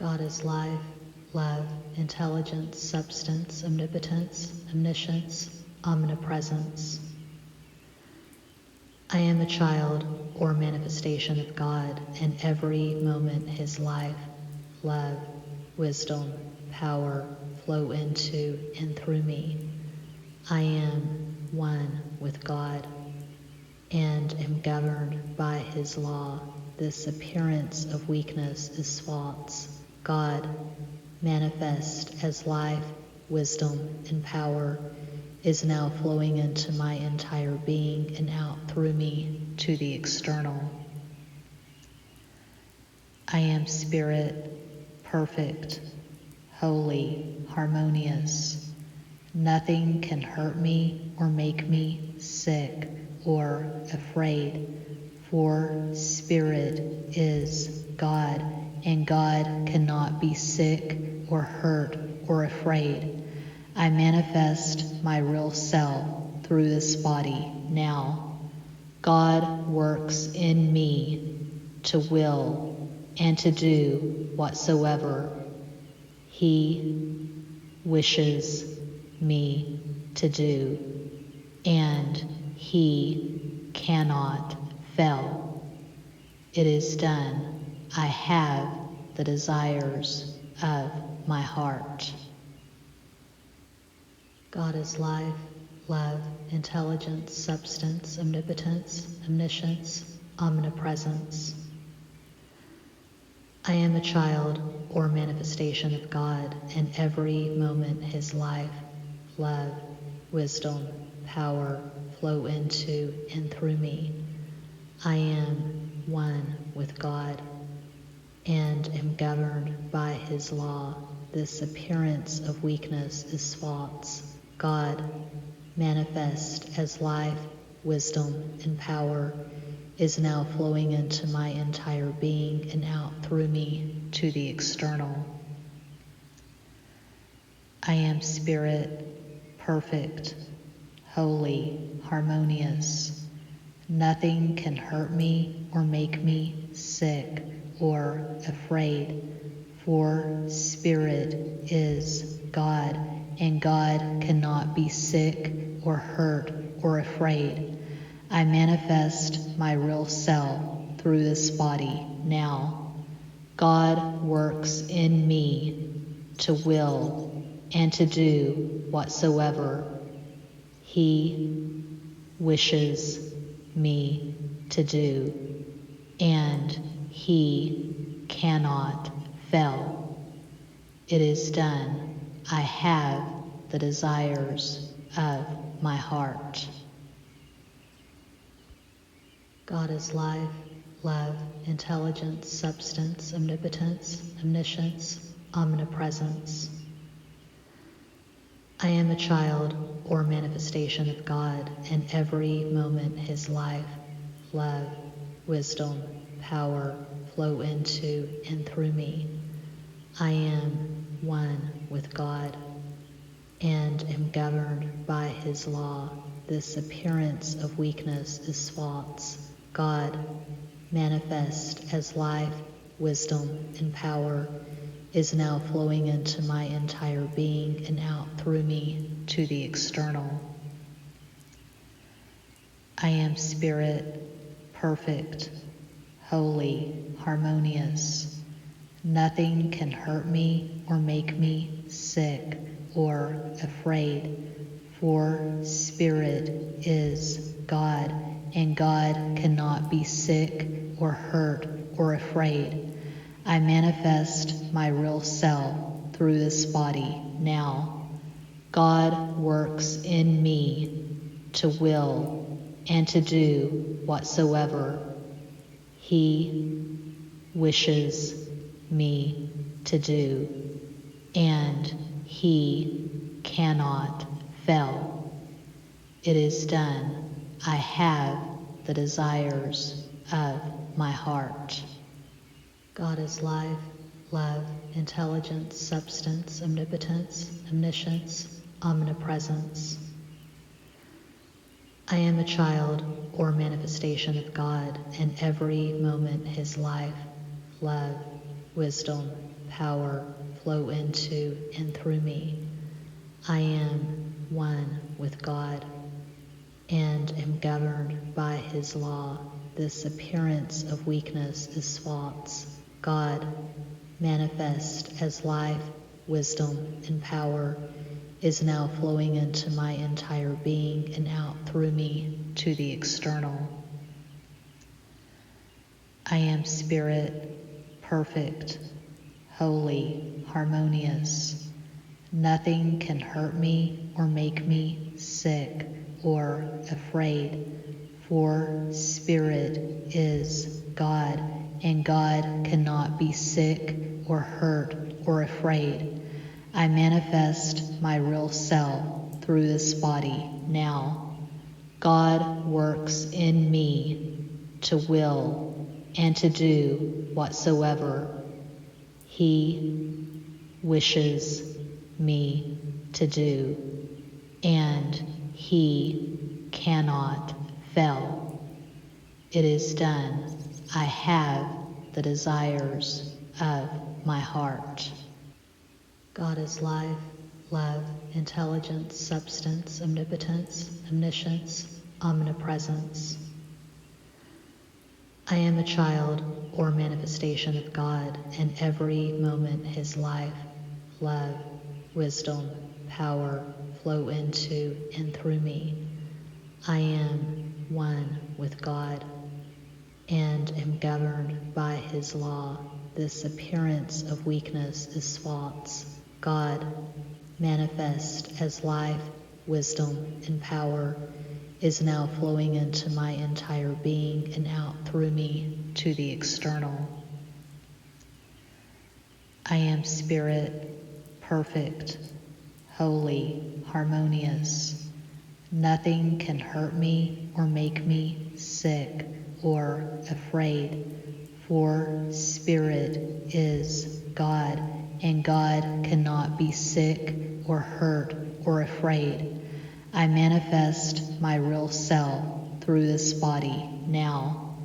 God is life, love, intelligence, substance, omnipotence, omniscience, omnipresence. I am a child or manifestation of God, and every moment His life, love, wisdom, power flow into and through me. I am one with God and am governed by His law. This appearance of weakness is false. God, manifest as life, wisdom, and power, is now flowing into my entire being and out through me to the external. I am spirit, perfect, holy, harmonious. Nothing can hurt me or make me sick or afraid, for spirit is God, and God cannot be sick or hurt or afraid. I manifest my real self through this body now. God works in me to will and to do whatsoever He wishes me to do, and He cannot fail. It is done. I have the desires of my heart. God is life, love, intelligence, substance, omnipotence, omniscience, omnipresence. I am a child or manifestation of God, and every moment His life, love, wisdom, power flow into and through me. I am one with God and am governed by His law. This appearance of weakness is false. God, manifest as life, wisdom, and power, is now flowing into my entire being and out through me to the external. I am spirit, perfect, holy, harmonious. Nothing can hurt me or make me sick or afraid, for spirit is God, and God cannot be sick or hurt or afraid. I manifest my real self through this body now. God works in me to will and to do whatsoever He wishes me to do, and He cannot fail. It is done. I have the desires of my heart. God is life, love, intelligence, substance, omnipotence, omniscience, omnipresence. I am a child or manifestation of God, and every moment His life, love, wisdom, power flow into and through me. I am one with God and am governed by His law. This appearance of weakness is false. God, manifest as life, wisdom, and power, is now flowing into my entire being and out through me to the external. I am spirit, perfect, holy, harmonious. Nothing can hurt me or make me sick or afraid, for spirit is God, and God cannot be sick or hurt or afraid. I manifest my real self through this body now. God works in me to will and to do whatsoever He wishes me to do, and He cannot fail. It is done. I have the desires of my heart. God is life, love, intelligence, substance, omnipotence, omniscience, omnipresence. I am a child or manifestation of God, and every moment His life, love, wisdom, power flow into and through me. I am one with God and am governed by His law. This appearance of weakness is false. God, manifest as life, wisdom, and power, is now flowing into my entire being and out through me to the external. I am spirit, perfect, holy, harmonious. Nothing can hurt me or make me sick or afraid, for spirit is God, and God cannot be sick or hurt or afraid. I manifest my real self through this body now. God works in me to will and to do whatsoever He wishes me to do, and He cannot fail. It is done. I have the desires of my heart. God is life, love, intelligence, substance, omnipotence, omniscience, omnipresence. I am a child or manifestation of God, and every moment His life, love, wisdom, power flow into and through me. I am one with God and am governed by His law. This appearance of weakness is false. God, manifest as life, wisdom, and power, is now flowing into my entire being and out through me to the external. I am spirit, perfect, holy, harmonious. Nothing can hurt me or make me sick or afraid, for spirit is God, and God cannot be sick or hurt or afraid. I manifest my real self through this body now.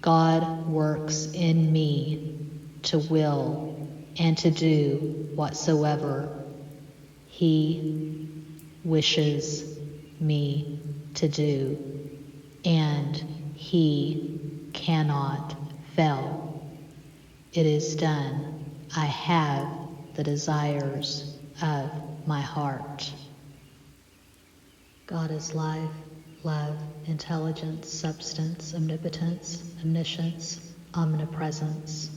God works in me to will and to do whatsoever He wishes me to do, and He cannot fail. It is done. I have the desires of my heart. God is life, love, intelligence, substance, omnipotence, omniscience, omnipresence.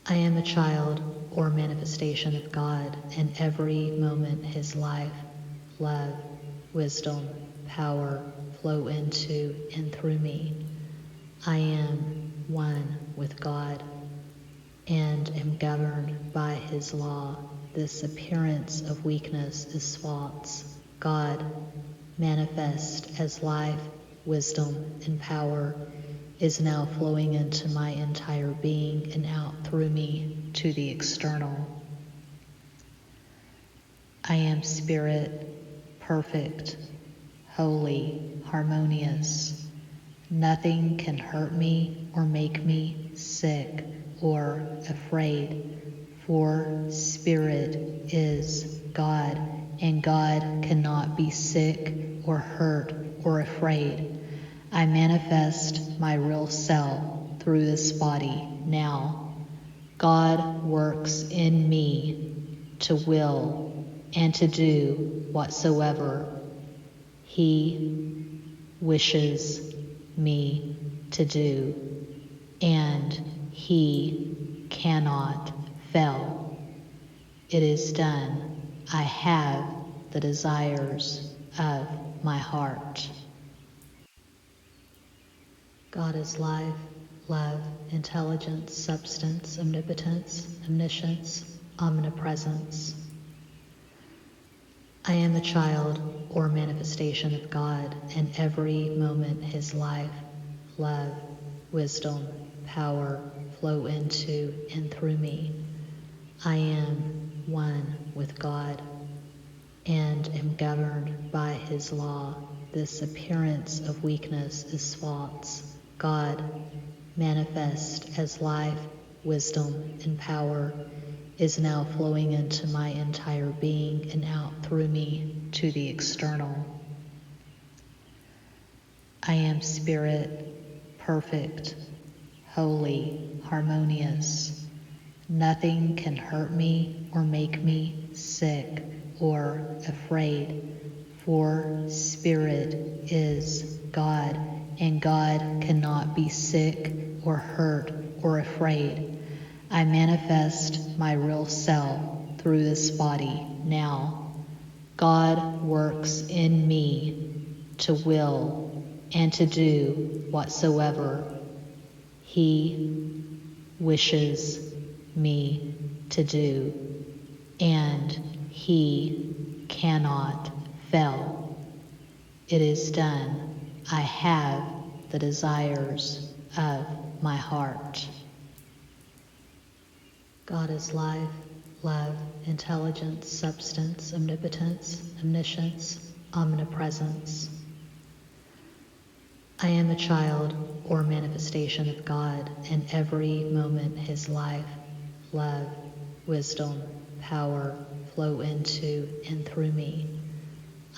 I am a child or manifestation of God, and every moment His life, love, wisdom, power flow into and through me. I am one with God and am governed by His law. This appearance of weakness is false. God, manifest as life, wisdom, and power, is now flowing into my entire being and out through me to the external. I am spirit, perfect, holy, harmonious. Nothing can hurt me or make me sick or afraid, for spirit is God, and God cannot be sick or hurt or afraid. I manifest my real self through this body now. God works in me to will and to do whatsoever He wishes me to do, and He cannot fail. It is done. I have the desires of my heart. God is life, love, intelligence, substance, omnipotence, omniscience, omnipresence. I am a child or manifestation of God, and every moment His life, love, wisdom, power flow into and through me. I am one with God and am governed by His law. This appearance of weakness is false. God, manifest as life, wisdom, and power is now flowing into my entire being and out through me to the external. I am spirit, perfect, holy, harmonious. Nothing can hurt me or make me sick or afraid, for spirit is God, and God cannot be sick or hurt or afraid. I manifest my real self through this body now. God works in me to will and to do whatsoever He wishes me to do, and He cannot fail. It is done. I have the desires of my heart. God is life, love, intelligence, substance, omnipotence, omniscience, omnipresence. I am a child or manifestation of God, and every moment His life, love, wisdom, power flow into and through me.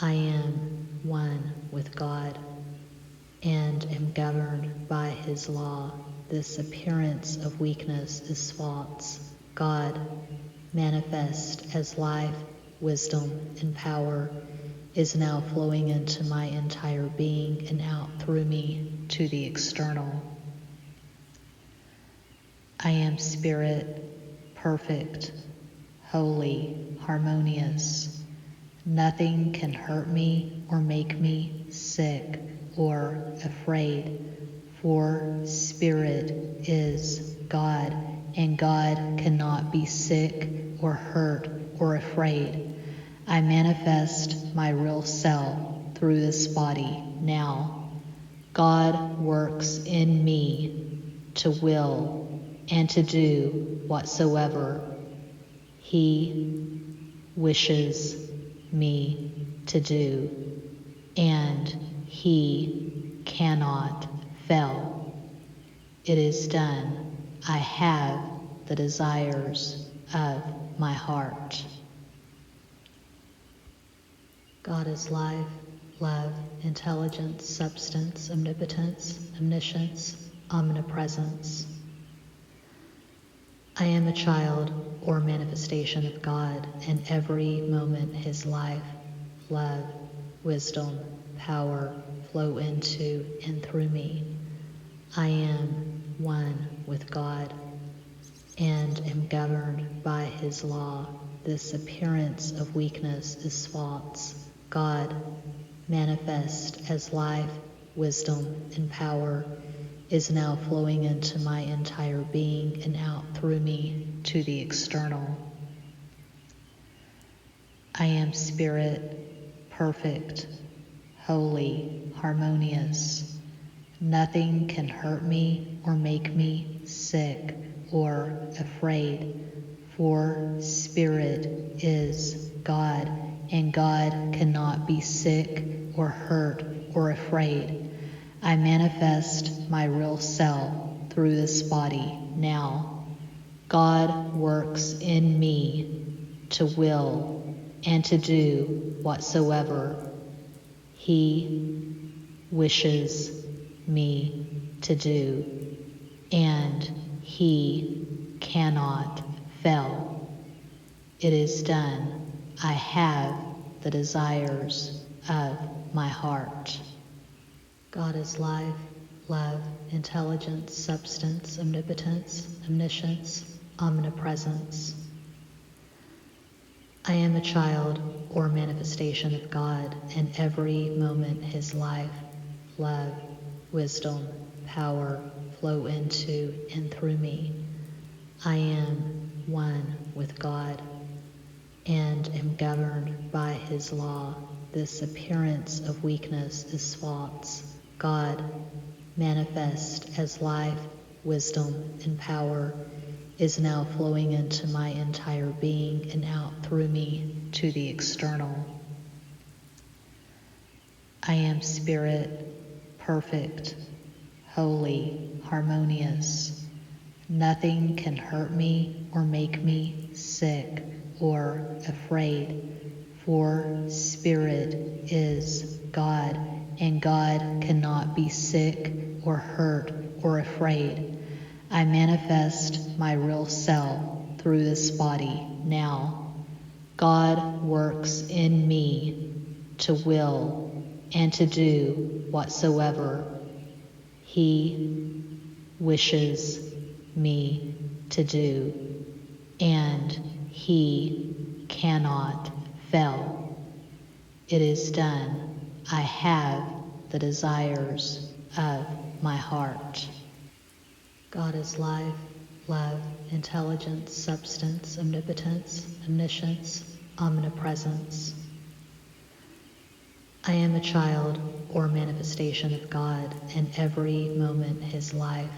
I am one with God and am governed by His law. This appearance of weakness is false. God, manifest as life, wisdom, and power, is now flowing into my entire being and out through me to the external. I am spirit, perfect, holy, harmonious. Nothing can hurt me or make me sick or afraid, for spirit is God, and God cannot be sick or hurt or afraid. I manifest my real self through this body now. God works in me to will and to do whatsoever He wishes me to do, and He cannot fail. It is done. I have the desires of my heart. God is life, love, intelligence, substance, omnipotence, omniscience, omnipresence. I am a child or manifestation of God, and every moment His life, love, wisdom, power flow into and through me. I am one with God and am governed by His law. This appearance of weakness is false. God, manifest as life, wisdom, and power, is now flowing into my entire being and out through me to the external. I am spirit, perfect, holy, harmonious. Nothing can hurt me or make me sick or afraid, for spirit is God, and God cannot be sick or hurt or afraid. I manifest my real self through this body now. God works in me to will and to do whatsoever He wishes me to do, and He cannot fail. It is done. I have the desires of my heart. God is life, love, intelligence, substance, omnipotence, omniscience, omnipresence. I am a child or manifestation of God, and every moment His life, love, wisdom, power flow into and through me. I am one with God and am governed by His law. This appearance of weakness is false. God, manifest as life, wisdom, and power, is now flowing into my entire being and out through me to the external. I am spirit, perfect, holy, harmonious. Nothing can hurt me or make me sick or afraid, for Spirit is God, and God cannot be sick or hurt or afraid. I manifest my real self through this body now. God works in me to will and to do whatsoever He wishes me to do, and He cannot fail. It is done. I have the desires of my heart. God is life, love, intelligence, substance, omnipotence, omniscience, omnipresence. I am a child or manifestation of God, and every moment His life,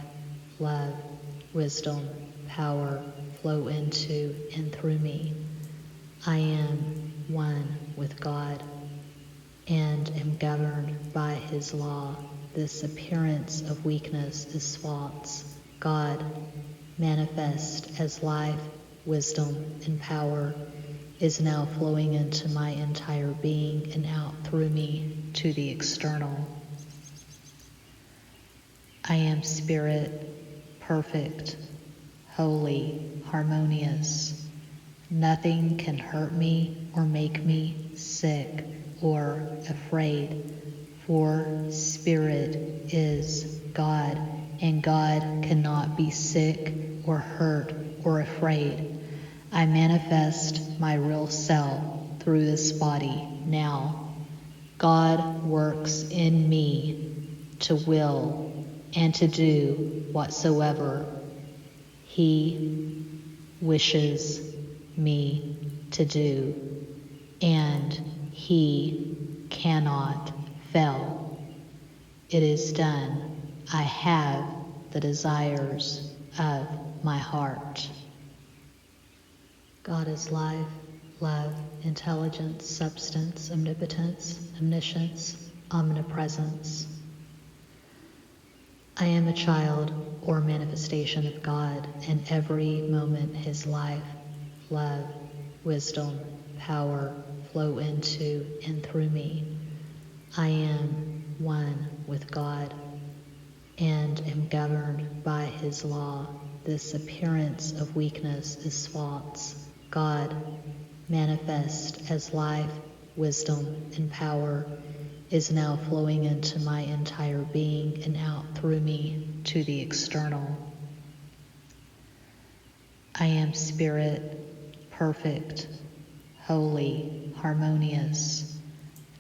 love, wisdom, power flow into and through me. I am one with God and am governed by His law. This appearance of weakness is false. God, manifest as life, wisdom, and power, is now flowing into my entire being and out through me to the external. I am spirit, perfect, holy, harmonious. Nothing can hurt me or make me sick or afraid, for Spirit is God, and God cannot be sick or hurt or afraid. I manifest my real self through this body now. God works in me to will and to do whatsoever He wishes me to do, and He cannot fail. It is done. I have the desires of my heart. God is life, love, intelligence, substance, omnipotence, omniscience, omnipresence. I am a child or manifestation of God, and every moment His life, love, wisdom, power flow into and through me. I am one with God and am governed by His law. This appearance of weakness is false. God, manifest as life, wisdom, and power, is now flowing into my entire being and out through me to the external. I am spirit, perfect, holy, harmonious.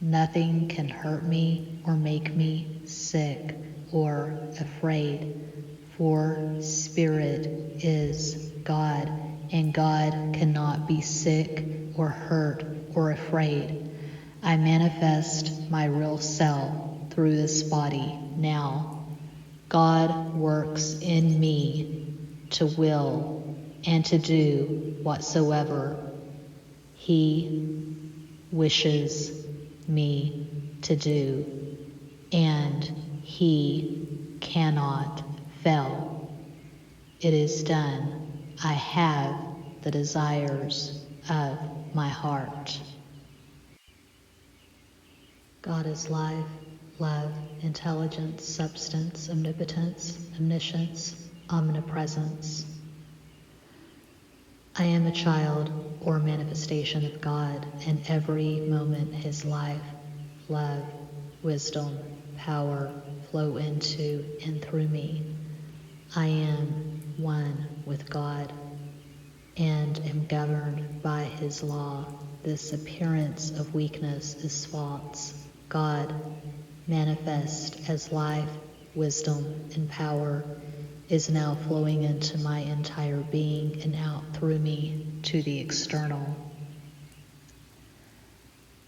Nothing can hurt me or make me sick or afraid, for Spirit is God, and God cannot be sick or hurt or afraid. I manifest my real self through this body now. God works in me to will and to do whatsoever He wishes me to do, and He cannot fail. It is done. I have the desires of my heart. God is life, love, intelligence, substance, omnipotence, omniscience, omnipresence. I am a child or manifestation of God, and every moment His life, love, wisdom, power flow into and through me. I am one with God and am governed by His law. This appearance of weakness is false. God, manifest as life, wisdom, and power, is now flowing into my entire being and out through me to the external.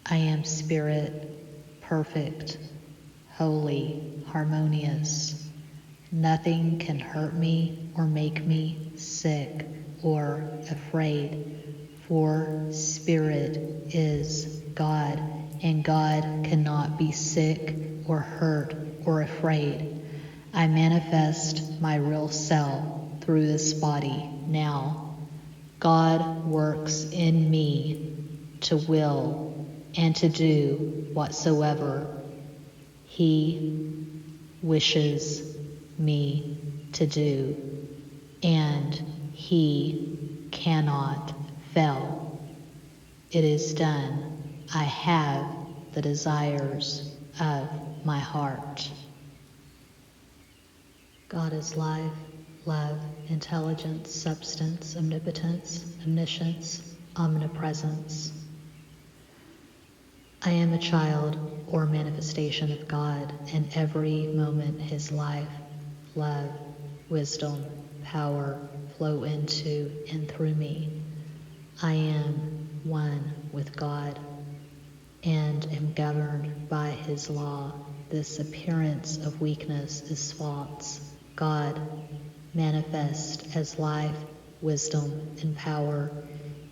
I am spirit, perfect, holy, harmonious. Nothing can hurt me or make me sick or afraid, for Spirit is God, and God cannot be sick or hurt or afraid. I manifest my real self through this body now. God works in me to will and to do whatsoever He wishes me to do, and He cannot fail. It is done. I have the desires of my heart. God is life, love, intelligence, substance, omnipotence, omniscience, omnipresence. I am a child or manifestation of God, and every moment His life, love, wisdom, power flow into and through me. I am one with God and am governed by His law. This appearance of weakness is false. God, manifest as life, wisdom, and power,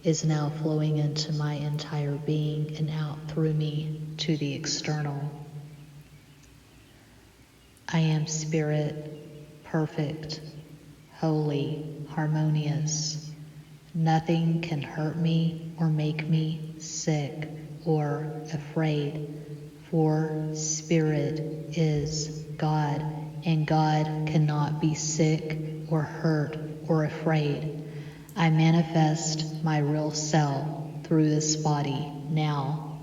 is now flowing into my entire being and out through me to the external. I am spirit, perfect, holy, harmonious. Nothing can hurt me or make me sick or afraid, for spirit is God, and God cannot be sick or hurt or afraid. I manifest my real self through this body now.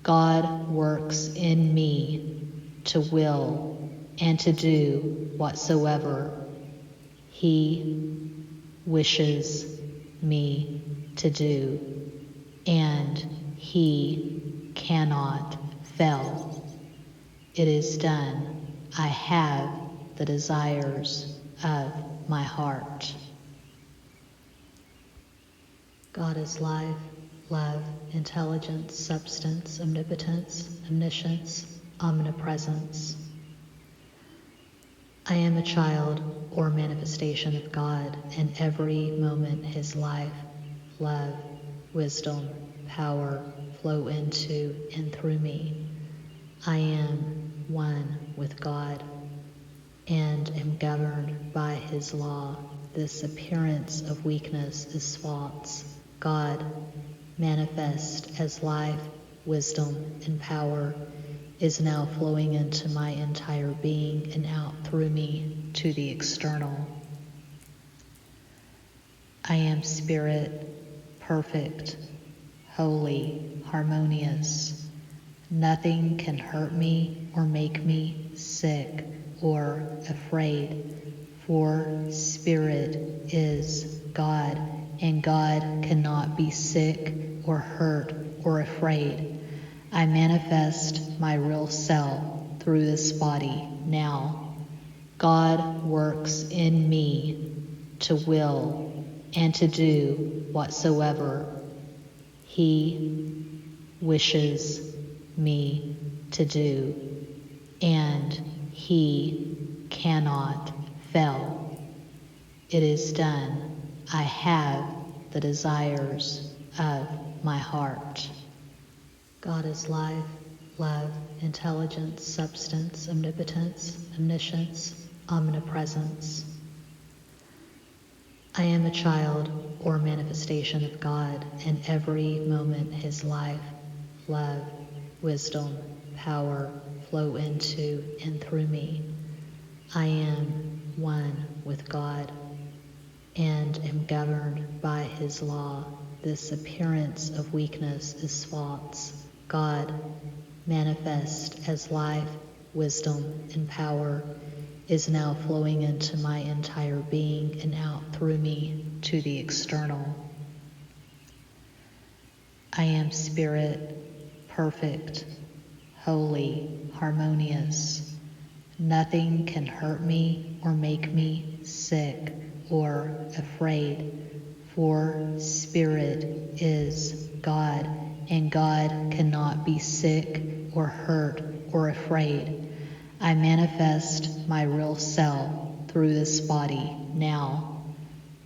God works in me to will and to do whatsoever He wishes me to do, and He cannot fail. It is done. I have the desires of my heart. God is life, love, intelligence, substance, omnipotence, omniscience, omnipresence. I am a child or manifestation of God, and every moment His life, love, wisdom, power flow into and through me. I am one with God and am governed by His law. This appearance of weakness is false. God, manifest as life, wisdom, and power, is now flowing into my entire being and out through me to the external. I am spirit, perfect, holy, harmonious. Nothing can hurt me or make me sick or afraid, for spirit is God, and God cannot be sick or hurt or afraid. I manifest my real self through this body now. God works in me to will and to do whatsoever He wishes me to do, and He cannot fail. It is done. I have the desires of my heart. God is life, love, intelligence, substance, omnipotence, omniscience, omnipresence. I am a child or manifestation of God, and every moment His life, love, wisdom, power flow into and through me. I am one with God and am governed by His law. This appearance of weakness is false. God, manifest as life, wisdom, and power, is now flowing into my entire being and out through me to the external. I am spirit, perfect, holy, harmonious. Nothing can hurt me or make me sick or afraid, for spirit is God, and God cannot be sick or hurt or afraid. I manifest my real self through this body now.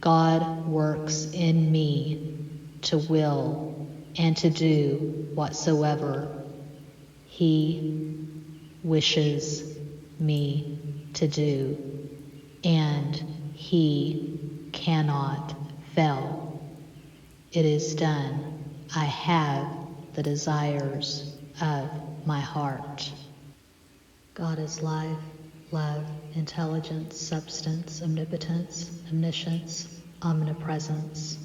God works in me to will and to do whatsoever He wishes me to do, and He cannot fail. It is done. I have the desires of my heart. God is life, love, intelligence, substance, omnipotence, omniscience, omnipresence.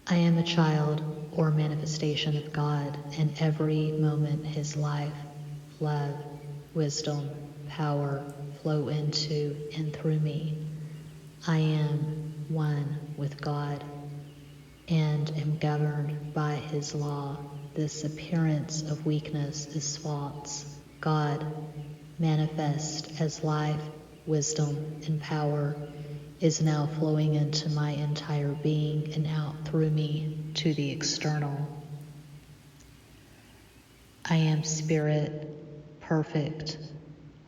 I am a child or manifestation of God, and every moment His life, love, wisdom, power flow into and through me. I am one with God and am governed by His law. This appearance of weakness is false. God, manifest as life, wisdom, and power, is now flowing into my entire being and out through me to the external. I am spirit, perfect,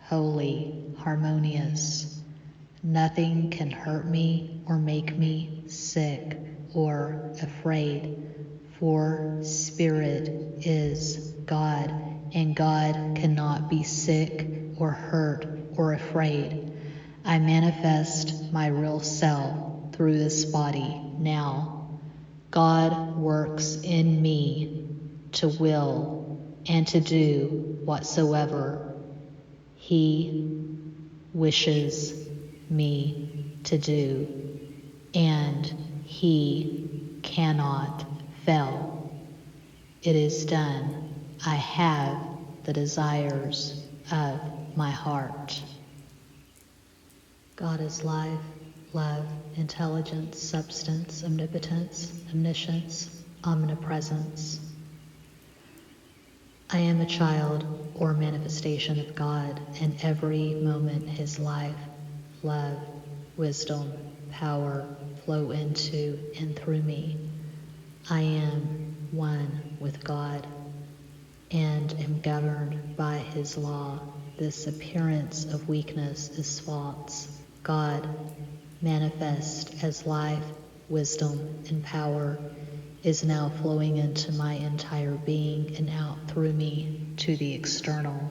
holy, harmonious. Nothing can hurt me or make me sick or afraid, for spirit is God, and God cannot be sick or hurt or afraid. I manifest my real self through this body now. God works in me to will and to do whatsoever He wishes me to do, and He cannot fail. It is done. I have the desires of my heart. God is life, love, intelligence, substance, omnipotence, omniscience, omnipresence. I am a child or manifestation of God, and every moment His life, love, wisdom, power flow into and through me. I am one with God and am governed by His law. This appearance of weakness is false. God, manifest as life, wisdom, and power, is now flowing into my entire being and out through me to the external.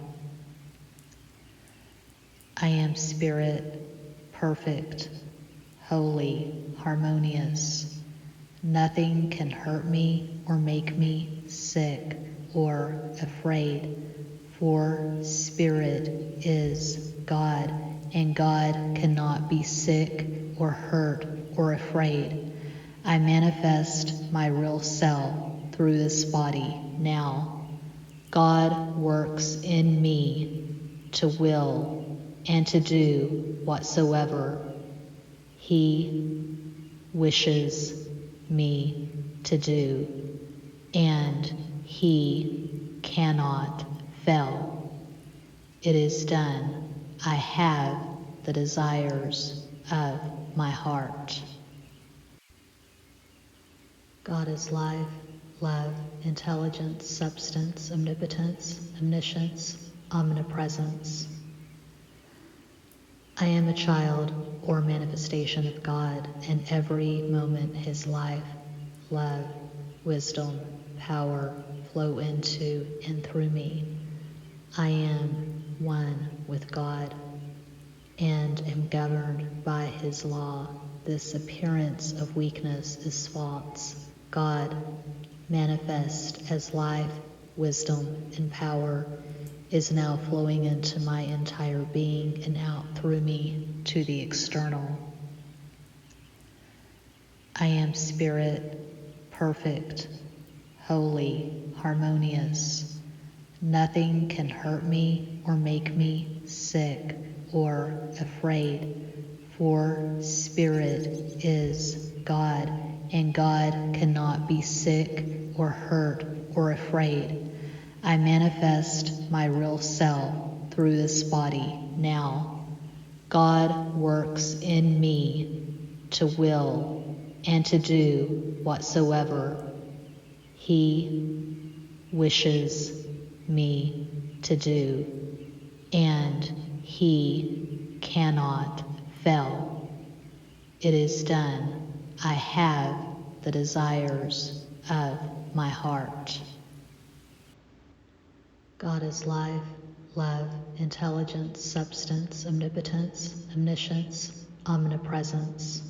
I am spirit, perfect, holy, harmonious. Nothing can hurt me or make me sick or afraid, for spirit is God, and God cannot be sick or hurt or afraid. I manifest my real self through this body now. God works in me to will and to do whatsoever He wishes me to do, and He cannot fail. It is done. I have the desires of my heart. God is life, love, intelligence, substance, omnipotence, omniscience, omnipresence. I am a child or manifestation of God, and every moment His life, love, wisdom, power flow into and through me. I am one with God and am governed by His law. This appearance of weakness is false. God, manifest as life, wisdom, and power, is now flowing into my entire being and out through me to the external. I am spirit, perfect, holy, harmonious. Nothing can hurt me or make me sick or afraid, for spirit is God, and God cannot be sick or hurt or afraid. I manifest my real self through this body now. God works in me to will and to do whatsoever He wishes me to do, and He cannot fail. It is done. I have the desires of my heart. God is life, love, intelligence, substance, omnipotence, omniscience, omnipresence.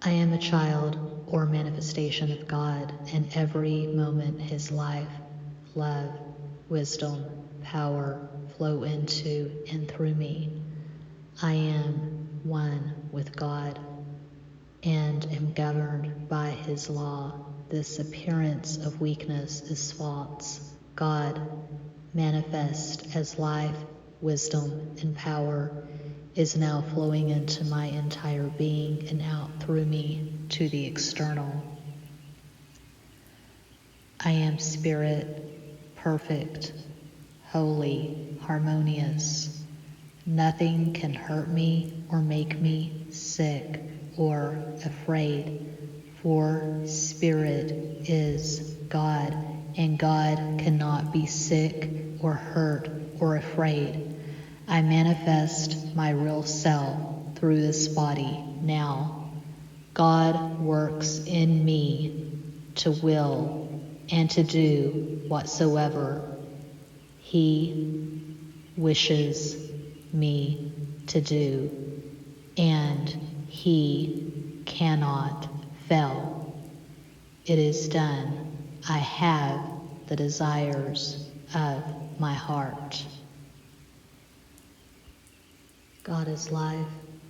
I am a child or manifestation of God, and every moment His life, love, wisdom, power flow into and through me. I am one with God and am governed by His law. This appearance of weakness is false. God, manifest as life, wisdom, and power, is now flowing into my entire being and out through me to the external. I am spirit, perfect, holy, harmonious. Nothing can hurt me or make me sick or afraid, for spirit is God, and God cannot be sick or hurt or afraid. I manifest my real self through this body now. God works in me to will and to do whatsoever He wishes me to do, and He cannot fail. It is done. I have the desires of my heart. God is life,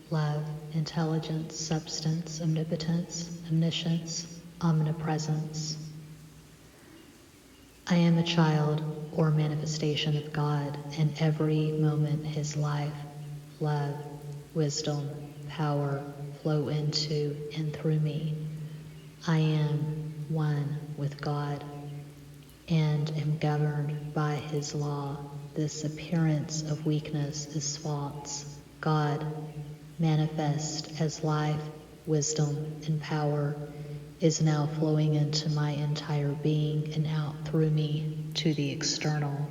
love, intelligence, substance, omnipotence, omniscience, omnipresence. I am a child or manifestation of God, and every moment His life, love, wisdom, power flow into and through me. I am one with God and am governed by His law. This appearance of weakness is false. God, manifest as life, wisdom, and power, is now flowing into my entire being and out through me to the external.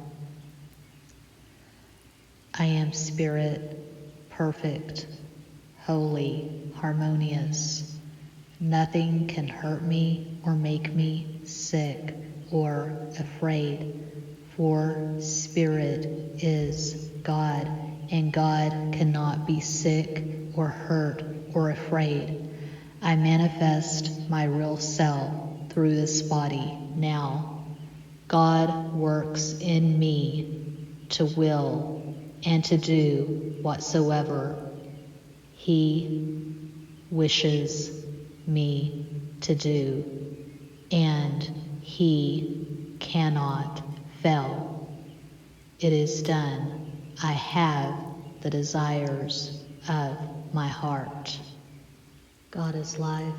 I am spirit, perfect, holy, harmonious. Nothing can hurt me or make me sick or afraid, for spirit is God, and God cannot be sick or hurt or afraid. I manifest my real self through this body now. God works in me to will and to do whatsoever He wishes me to do, and He cannot fail. It is done. I have the desires of my heart. God is life,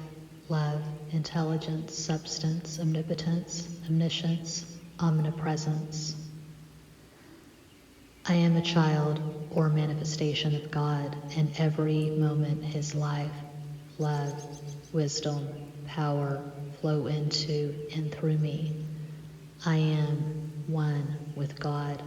love, intelligence, substance, omnipotence, omniscience, omnipresence. I am a child or manifestation of God, and every moment His life, love, wisdom, power flow into and through me. I am one with God.